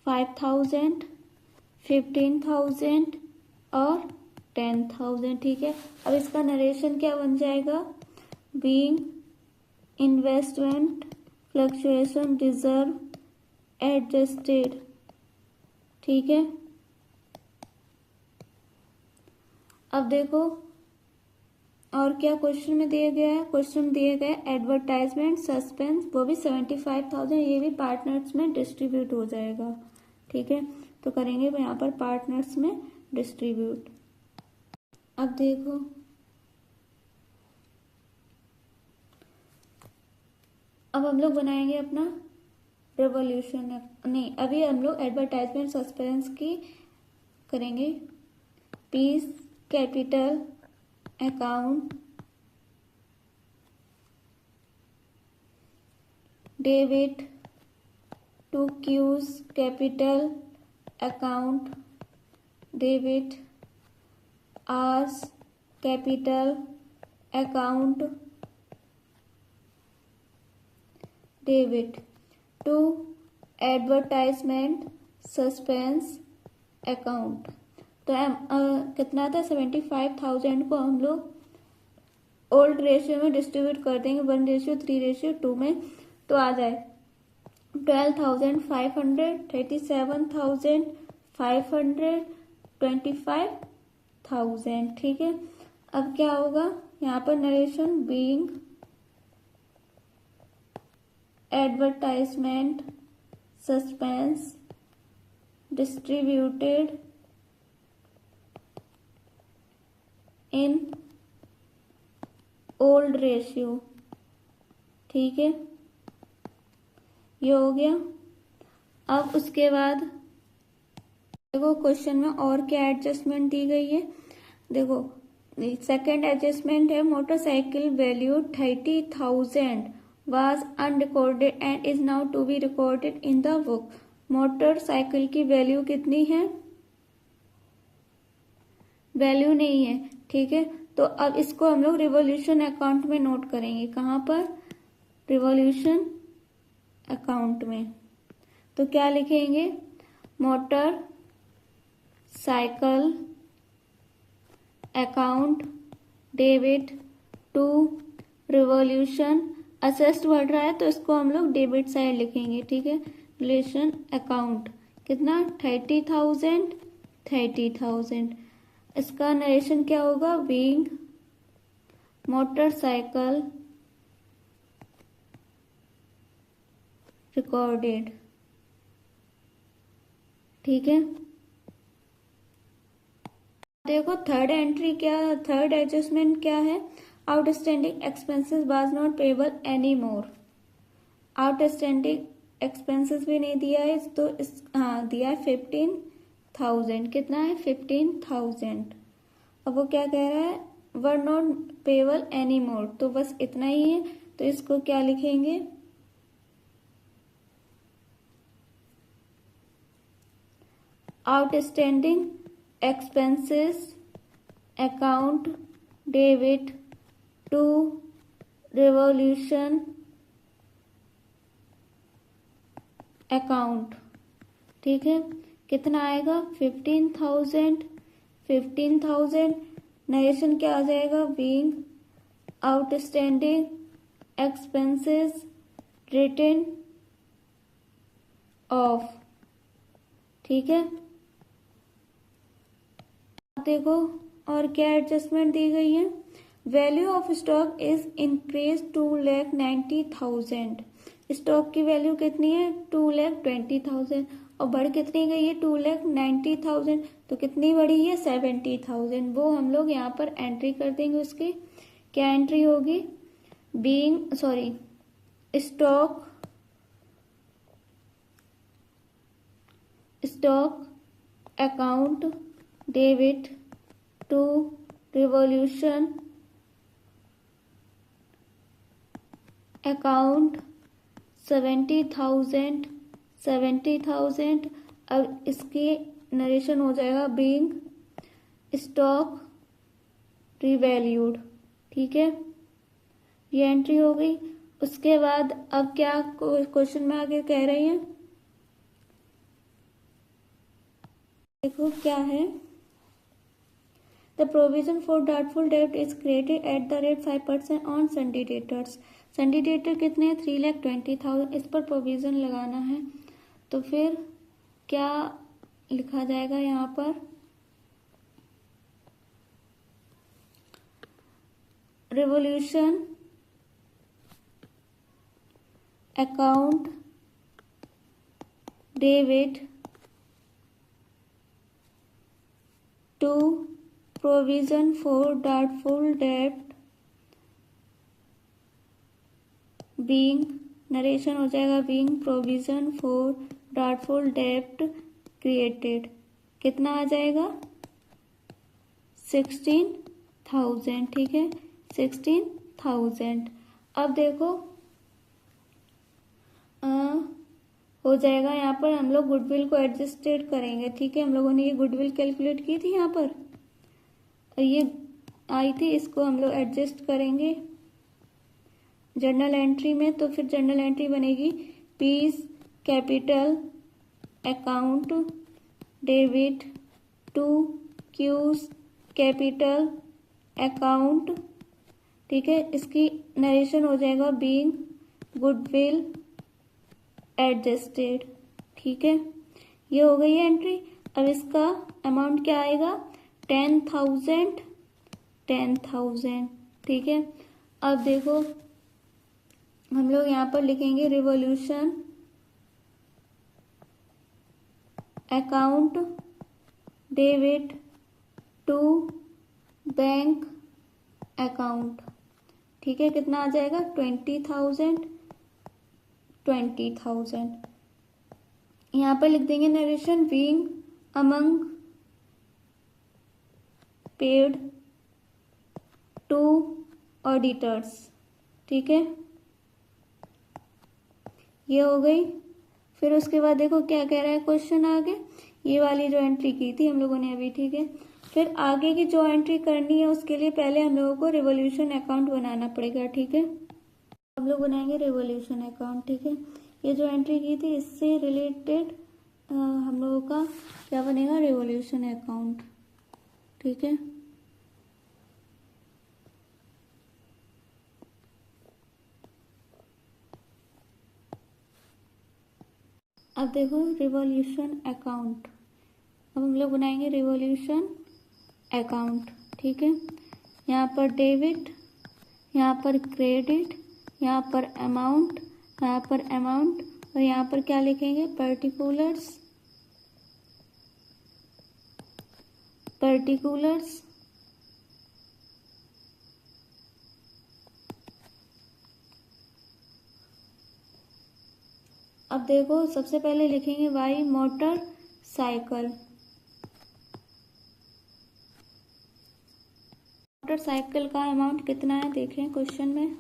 5,000, 15,000 और 10,000, ठीक है। अब इसका नरेशन क्या बन जाएगा? Being investment fluctuation reserve adjusted, ठीक है। अब देखो और क्या क्वेश्चन में दिया गया है? क्वेश्चन दिए गए एडवर्टाइजमेंट सस्पेंस, वो भी 75,000, ये भी पार्टनर्स में डिस्ट्रीब्यूट हो जाएगा, ठीक है। तो करेंगे यहाँ पर पार्टनर्स में डिस्ट्रीब्यूट। अब देखो अब हम लोग बनाएंगे अपना रेवोल्यूशन, नहीं अभी हम लोग एडवर्टाइजमेंट सस्पेंस की करेंगे। P's capital account debit to Q's capital account debit R's capital account debit to advertisement suspense account. तो कितना था 75,000 को हम लोग ओल्ड रेशियो में डिस्ट्रीब्यूट कर देंगे 1:3:2 में, तो आ जाए 12,500, 37,500, 25,000। ठीक है, अब क्या होगा यहाँ पर narration being advertisement suspense distributed in old ratio. ठीक है, ये हो गया। अब उसके बाद देखो क्वेश्चन में और क्या एडजस्टमेंट दी गई है। देखो सेकंड एडजस्टमेंट है motorcycle value 30,000 was unrecorded and is now to be recorded in the book. Motorcycle की वैल्यू कितनी है, वैल्यू नहीं है। ठीक है, तो अब इसको हम लोग रिवॉल्यूशन अकाउंट में नोट करेंगे। कहाँ पर, रिवॉल्यूशन अकाउंट में। तो क्या लिखेंगे, motor cycle account debit to revaluation. Asset बढ़ रहा है तो इसको हम लोग डेबिट साइड लिखेंगे। ठीक है, रिलेशन अकाउंट कितना 30,000, 30,000। इसका नरेशन क्या होगा, बीइंग मोटरसाइकिल रिकॉर्डेड। ठीक है, देखो थर्ड एंट्री क्या, थर्ड एडजस्टमेंट क्या है, outstanding expenses was not payable any more. Outstanding expenses भी नहीं दिया है तो दिया है 15,000। कितना है 15,000। अब वो क्या कह रहा है, were not payable any more, तो बस इतना ही है। तो इसको क्या लिखेंगे, outstanding expenses account debit to revaluation account. ठीक है, कितना आएगा 15,000, 15,000। नरेशन क्या आ जाएगा, being outstanding expenses written off. ठीक है, देखो और क्या एडजस्टमेंट दी गई है, value of stock is increase 2,90,000। Stock की वैल्यू कितनी है 2,20,000 और बढ़ कितनी गई है 2,90,000। तो कितनी बढ़ी है 70,000। वो हम लोग यहाँ पर एंट्री कर देंगे। उसकी क्या एंट्री होगी, being stock account debit to revaluation account 70,000। अब इसकी नरेशन हो जाएगा बीइंग स्टॉक रिवैल्यूड। ठीक है, ये एंट्री हो गई। उसके बाद अब क्या क्वेश्चन में आगे कह रही है, देखो क्या है, द प्रोविजन फॉर डाउटफुल डेब्ट is created at the rate 5% on sundry debtors. Sunday debtor कितने हैं 3,20,000। इस पर प्रोविजन लगाना है। तो फिर क्या लिखा जाएगा यहाँ पर, revaluation account debit to provision for doubtful डेब्ट बीइंग, नरेशन हो जाएगा बीइंग प्रोविजन फॉर डाउटफुल डेब्ट क्रिएटेड। कितना आ जाएगा 16,000। ठीक है, 16,000। अब देखो हो जाएगा यहाँ पर हम लोग गुडविल को एडजस्टेड करेंगे। ठीक है, हम लोगों ने ये गुडविल कैलकुलेट की थी यहाँ पर, ये आई थी, इसको हम लोग एडजस्ट करेंगे जर्नल एंट्री में, तो फिर जर्नल एंट्री बनेगी P's capital account debit to Q's capital account, ठीक है। इसकी नरेशन हो जाएगा बीइंग गुडविल एडजस्टेड, ठीक है। ये हो गई है एंट्री। अब इसका अमाउंट क्या आएगा, 10,000, 10,000, ठीक है। अब देखो हम लोग यहाँ पर लिखेंगे revaluation account debit to bank account, ठीक है। कितना आ जाएगा, 20,000, 20,000। यहाँ पर लिख देंगे narration being amount paid to auditors, ठीक है। ये हो गई। फिर उसके बाद देखो क्या कह रहा है क्वेश्चन आगे, ये वाली जो एंट्री की थी हम लोगों ने अभी, ठीक है। फिर आगे की जो एंट्री करनी है उसके लिए पहले हम लोगों को रिवॉल्यूशन अकाउंट बनाना पड़ेगा, ठीक है। हम लोग बनाएंगे रिवॉल्यूशन अकाउंट, ठीक है। ये जो एंट्री की थी इससे रिलेटेड हम लोगों का क्या बनेगा, रिवॉल्यूशन अकाउंट, ठीक है। अब देखो रिवॉल्यूशन अकाउंट, अब हम लोग बनाएंगे रिवॉल्यूशन अकाउंट, ठीक है। यहाँ पर डेबिट, यहाँ पर क्रेडिट, यहाँ पर अमाउंट, यहाँ पर अमाउंट, और यहाँ पर क्या लिखेंगे, पर्टिकुलर्स, पर्टिकुलर्स। अब देखो सबसे पहले लिखेंगे वाई मोटर साइकिल, मोटरसाइकिल का अमाउंट कितना है देखें क्वेश्चन में।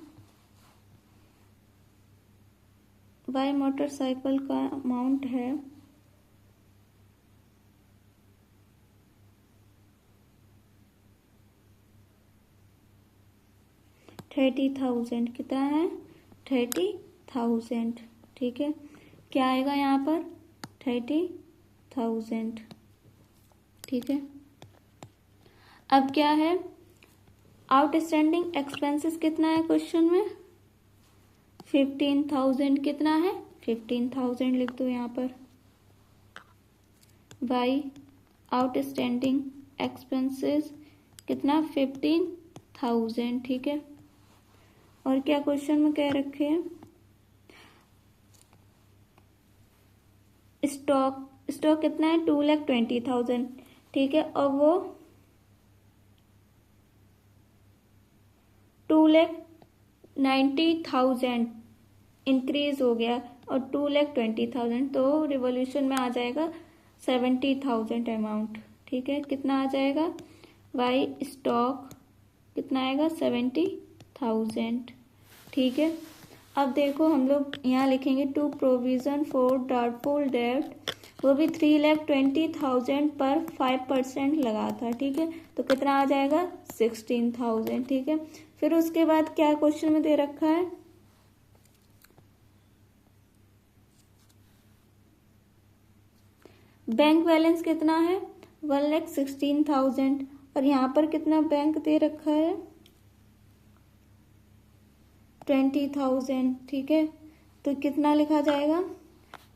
वाई मोटरसाइकिल का अमाउंट है 30,000, कितना है 30,000, ठीक है। क्या आएगा यहाँ पर 30,000, ठीक है। अब क्या है, आउटस्टैंडिंग एक्सपेंसेस कितना है क्वेश्चन में, 15,000, कितना है 15,000, लिख दो यहाँ पर। बाई आउटस्टैंडिंग एक्सपेंसेस कितना 15,000, ठीक है। और क्या क्वेश्चन में कह रखे हैं, स्टॉक कितना है 2,20,000, ठीक है। और वो 2,90,000 इंक्रीज हो गया और 2,20,000, तो रिवॉल्यूशन में आ जाएगा 70,000 अमाउंट, ठीक है। कितना आ जाएगा, वाई स्टॉक कितना आएगा 70,000, ठीक है। अब देखो हम लोग यहाँ लिखेंगे to provision for doubtful debt, वो भी 3,20,000 पर 5% लगा था, ठीक है। तो कितना आ जाएगा 16,000, ठीक है। फिर उसके बाद क्या क्वेश्चन में दे रखा है, बैंक बैलेंस कितना है 1,16,000, और यहाँ पर कितना बैंक दे रखा है 20,000, ठीक है। तो कितना लिखा जाएगा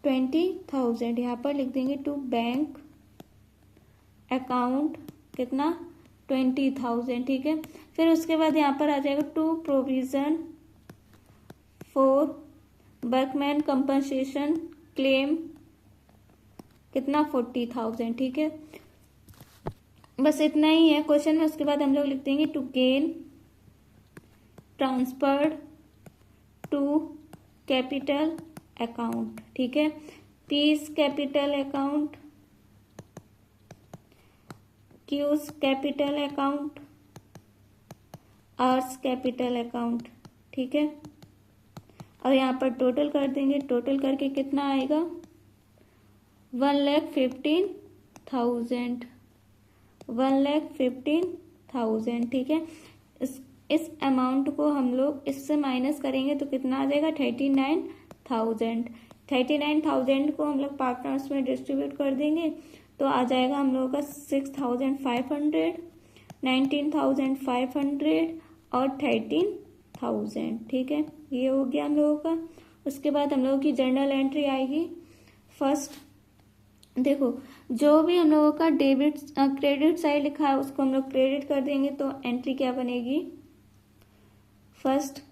20,000, यहाँ पर लिख देंगे टू बैंक अकाउंट कितना 20,000, ठीक है। फिर उसके बाद यहाँ पर आ जाएगा to provision for workman compensation claim कितना 40,000, ठीक है। बस इतना ही है क्वेश्चन में। उसके बाद हम लोग लिख देंगे to gain transferred to capital account, ठीक है। P's capital account, Q's capital account, R's capital account, ठीक है। और यहाँ पर टोटल कर देंगे, टोटल करके कितना आएगा 1,15,000, 1,15,000, ठीक है। इस अमाउंट को हम लोग इससे माइनस करेंगे तो कितना आ जाएगा 39,000। 39,000 को हम लोग पार्टनर्स में डिस्ट्रीब्यूट कर देंगे तो आ जाएगा हम लोगों का 6,500, 19,500 और 13,000। ठीक है, ये हो गया हम लोगों का। उसके बाद हम लोगों की जर्नल एंट्री आएगी। फर्स्ट देखो, जो भी हम लोगों का डेबिट क्रेडिट साइड लिखा है उसको हम लोग क्रेडिट कर देंगे तो एंट्री क्या बनेगी, first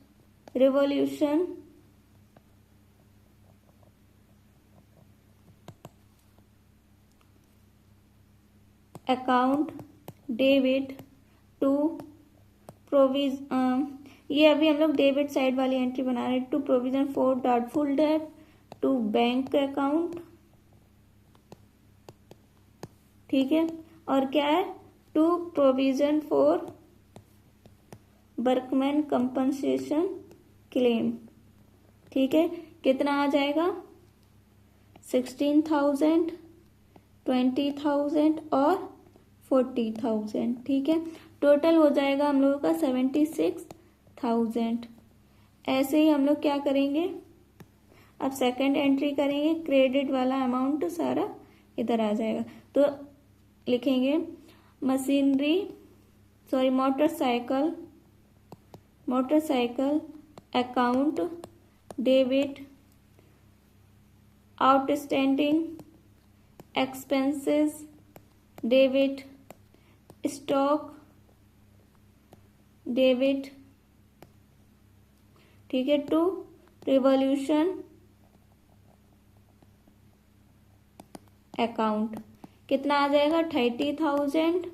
revaluation account debit to provision, ये अभी हम लोग डेबिट साइड वाली एंट्री बना रहे हैं, to provision for doubtful debt to bank account. ठीक है, और क्या है, to provision for workman compensation claim. ठीक है, कितना आ जाएगा 16,000, 20,000 और 40,000। ठीक है, टोटल हो जाएगा हम लोगों का 76,000। ऐसे ही हम लोग क्या करेंगे, अब सेकंड एंट्री करेंगे, क्रेडिट वाला अमाउंट सारा इधर आ जाएगा तो लिखेंगे motorcycle account debit outstanding expenses debit stock debit. ठीक है, टू रिवॉल्यूशन अकाउंट। कितना आ जाएगा 30,000,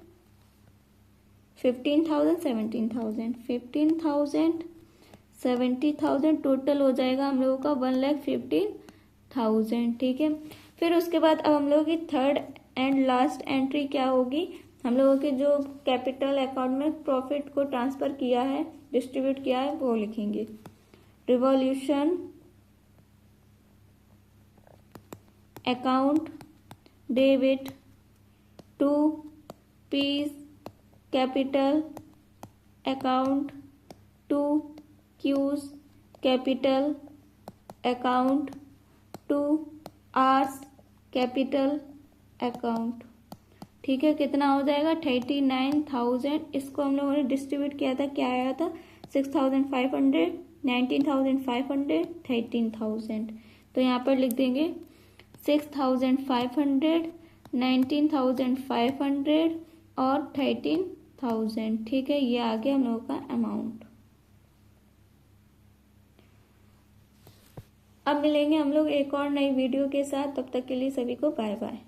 15,000, 17,000, 15,000, 70,000, टोटल हो जाएगा हम लोगों का 1,15,000। ठीक है, फिर उसके बाद अब हम लोगों की थर्ड एंड लास्ट एंट्री क्या होगी, हम लोगों के जो कैपिटल अकाउंट में प्रॉफिट को ट्रांसफर किया है, डिस्ट्रीब्यूट किया है, वो लिखेंगे revaluation account debit to P's capital account to Q's capital account to R's capital account. ठीक है, कितना हो जाएगा 39,000। इसको हम लोगों ने डिस्ट्रीब्यूट किया था, क्या आया था 6,500, 19,500, 13,000। तो यहाँ पर लिख देंगे 6,500, 19,500 और 13,000। ठीक है, ये आ गया हम लोगों का अमाउंट। अब मिलेंगे हम लोग एक और नई वीडियो के साथ, तब तक के लिए सभी को बाय बाय।